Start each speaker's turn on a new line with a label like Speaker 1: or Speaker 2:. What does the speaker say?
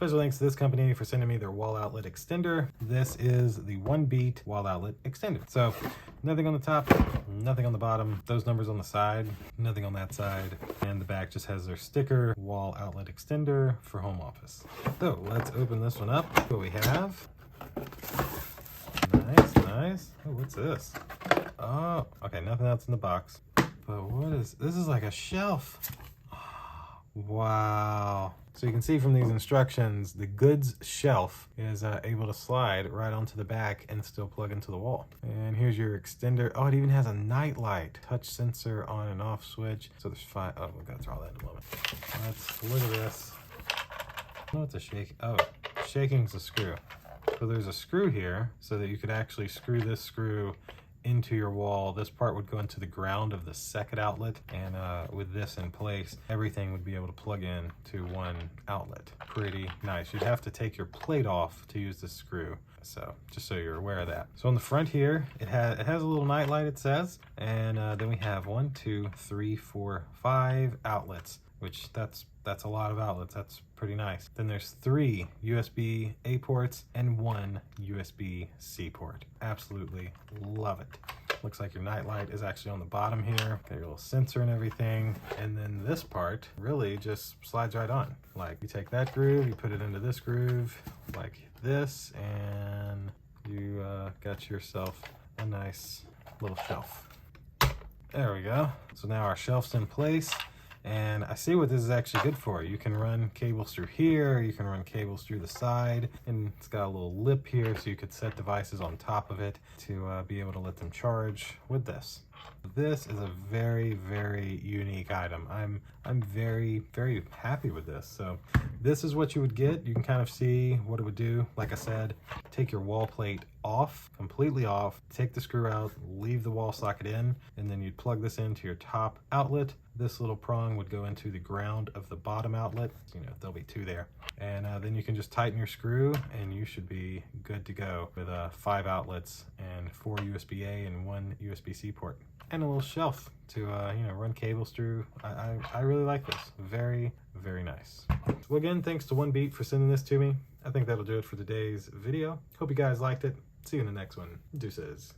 Speaker 1: Special thanks to this company for sending me their wall outlet extender. This is the 1-beat wall outlet extender. So nothing on the top, nothing on the bottom, those numbers on the side, nothing on that side, and the back just has their sticker wall outlet extender for home office. So let's open this one up. What we have. Nice, nice. Oh, what's this? Oh, okay, nothing else in the box. But what is this? Is like a shelf. Wow. So you can see from these instructions, the goods shelf is able to slide right onto the back and still plug into the wall. And here's your extender. Oh, it even has a night light, touch sensor on and off switch. So there's 5. Oh, we'll go through all that in a moment. Let's look at this. Oh, it's a shake. Oh, shaking's a screw. So there's a screw here so that you could actually screw this screw into your wall. This part would go into the ground of the second outlet, and with this in place, everything would be able to plug in to one outlet. Pretty nice. You'd have to take your plate off to use this screw, so just so you're aware of that. So on the front here, it has a little night light, it says, and then we have 1, 2, 3, 4, 5 outlets, which that's a lot of outlets. That's pretty nice. Then there's 3 USB-A ports and 1 USB-C port. Absolutely love it. Looks like your night light is actually on the bottom here. Got your little sensor and everything. And then this part really just slides right on. Like, you take that groove, you put it into this groove like this, and you got yourself a nice little shelf. There we go. So now our shelf's in place. And I see what this is actually good for. You can run cables through here, you can run cables through the side, and it's got a little lip here so you could set devices on top of it to be able to let them charge with this. This is a very, very unique item. I'm very, very happy with this. So this is what you would get. You can kind of see what it would do. Like I said, take your wall plate off, completely off, take the screw out, leave the wall socket in, and then you'd plug this into your top outlet. This little prong would go into the ground of the bottom outlet. You know, there'll be 2 there. And then you can just tighten your screw and you should be good to go with 5 outlets and 4 USB-A and 1 USB-C port. And a little shelf to you know, run cables through. I really like this. Very, very nice. Well, again, thanks to 1-beat for sending this to me. I think that'll do it for today's video. Hope you guys liked it. See you in the next one. Deuces.